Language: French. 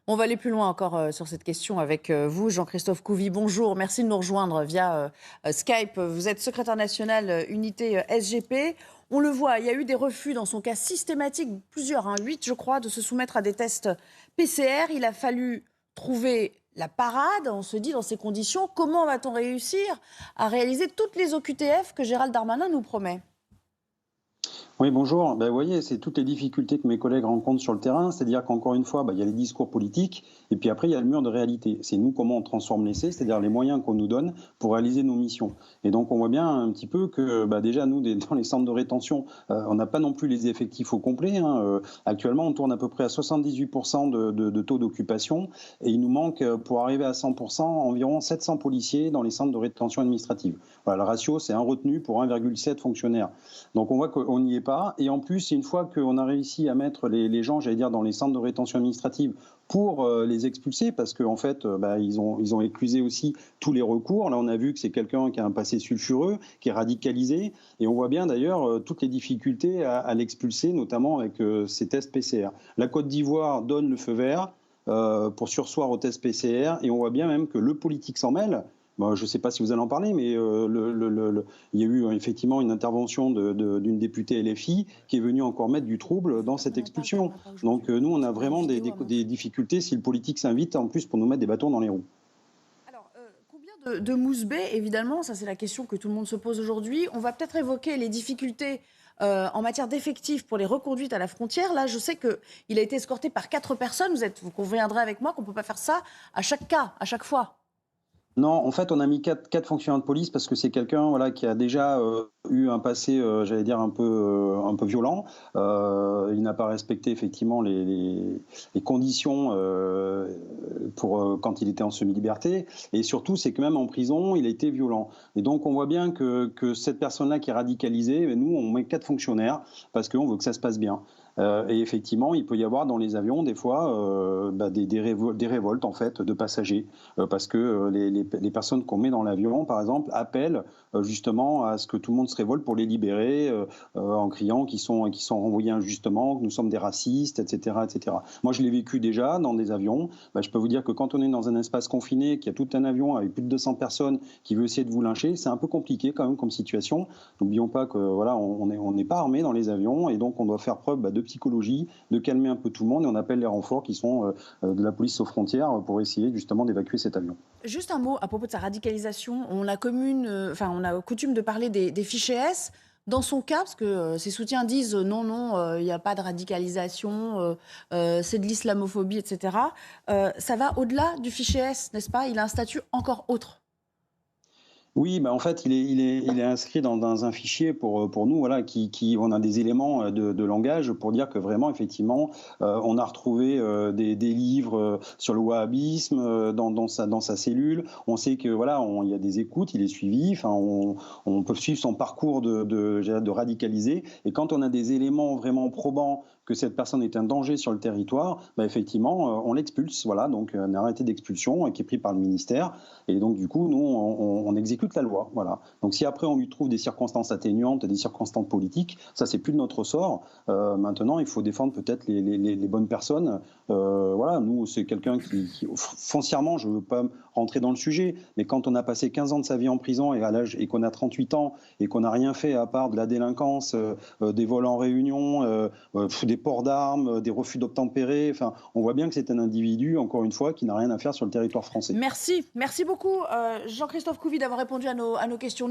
On va aller plus loin encore sur cette question avec vous, Jean-Christophe Couvi. Bonjour, merci de nous rejoindre via Skype. Vous êtes secrétaire national unité SGP. On le voit, il y a eu des refus dans son cas systématiques, plusieurs, 8 je crois, de se soumettre à des tests PCR. Il a fallu trouver la parade. On se dit dans ces conditions, comment va-t-on réussir à réaliser toutes les OQTF que Gérald Darmanin nous promet ? Oui, bonjour. Ben, vous voyez, c'est toutes les difficultés que mes collègues rencontrent sur le terrain. C'est-à-dire qu'encore une fois, il y a les discours politiques et puis après, il y a le mur de réalité. C'est nous comment on transforme l'essai, c'est-à-dire les moyens qu'on nous donne pour réaliser nos missions. Et donc, on voit bien un petit peu que déjà, nous, dans les centres de rétention, on n'a pas non plus les effectifs au complet, hein. Actuellement, on tourne à peu près à 78% de taux d'occupation et il nous manque, pour arriver à 100%, environ 700 policiers dans les centres de rétention administrative. Voilà, le ratio, c'est un retenu pour 1,7 fonctionnaires. Donc, on voit qu'on n'y est pas. Et en plus, une fois qu'on a réussi à mettre les gens, j'allais dire, dans les centres de rétention administrative pour les expulser, parce qu'en fait, ils ont éclusé aussi tous les recours. Là, on a vu que c'est quelqu'un qui a un passé sulfureux, qui est radicalisé. Et on voit bien d'ailleurs toutes les difficultés à l'expulser, notamment avec ces tests PCR. La Côte d'Ivoire donne le feu vert pour surseoir aux tests PCR. Et on voit bien même que le politique s'en mêle. Bon, je ne sais pas si vous allez en parler, mais il y a eu effectivement une intervention d'une députée LFI qui est venue encore mettre du trouble dans cette expulsion. Donc nous, on a vraiment des difficultés si le politique s'invite en plus pour nous mettre des bâtons dans les roues. Alors, combien de mousse baies, évidemment, ça c'est la question que tout le monde se pose aujourd'hui. On va peut-être évoquer les difficultés en matière d'effectifs pour les reconduites à la frontière. Là, je sais qu'il a été escorté par 4 personnes. Vous conviendrez avec moi qu'on ne peut pas faire ça à chaque cas, à chaque fois. Non, en fait, on a mis quatre fonctionnaires de police parce que c'est quelqu'un qui a déjà eu un passé, j'allais dire, un peu violent. Il n'a pas respecté effectivement les conditions pour quand il était en semi-liberté. Et surtout, c'est que même en prison, il a été violent. Et donc, on voit bien que cette personne-là qui est radicalisée, nous, on met 4 fonctionnaires parce qu'on veut que ça se passe bien. Et effectivement, il peut y avoir dans les avions des fois des révoltes en fait de passagers parce que les personnes qu'on met dans l'avion, par exemple, appellent justement à ce que tout le monde se révolte pour les libérer en criant qu'ils sont renvoyés injustement, que nous sommes des racistes, etc., etc. Moi, je l'ai vécu déjà dans des avions. Je peux vous dire que quand on est dans un espace confiné, qu'il y a tout un avion avec plus de 200 personnes qui veut essayer de vous lyncher, c'est un peu compliqué quand même comme situation. N'oublions pas que voilà, on n'est pas armé dans les avions et donc on doit faire preuve de psychologie, de calmer un peu tout le monde et on appelle les renforts qui sont de la police aux frontières pour essayer justement d'évacuer cet avion. Juste un mot à propos de sa radicalisation. On a coutume de parler des fichiers S. Dans son cas, parce que ses soutiens disent non, il n'y a pas de radicalisation, c'est de l'islamophobie, etc. Ça va au-delà du fichier S, n'est-ce pas ? Il a un statut encore autre. Oui, en fait, il est inscrit dans un fichier pour nous, voilà, on a des éléments de langage pour dire que vraiment, effectivement, on a retrouvé des livres sur le wahhabisme dans sa cellule. On sait que voilà, il y a des écoutes, il est suivi. Enfin, on peut suivre son parcours de radicalisé. Et quand on a des éléments vraiment probants que cette personne est un danger sur le territoire, effectivement, on l'expulse. Voilà, donc un arrêté d'expulsion qui est pris par le ministère. Et donc, du coup, nous, on exécute la loi. Voilà. Donc, si après, on lui trouve des circonstances atténuantes, des circonstances politiques, ça, c'est plus de notre ressort. Maintenant, il faut défendre peut-être les bonnes personnes. Voilà, nous, c'est quelqu'un qui, foncièrement, je ne veux pas rentrer dans le sujet, mais quand on a passé 15 ans de sa vie en prison et qu'on a 38 ans et qu'on n'a rien fait à part de la délinquance, des vols en réunion, des ports d'armes, des refus d'obtempérer, enfin, on voit bien que c'est un individu, encore une fois, qui n'a rien à faire sur le territoire français. Merci beaucoup Jean-Christophe Couvi d'avoir répondu à nos questions.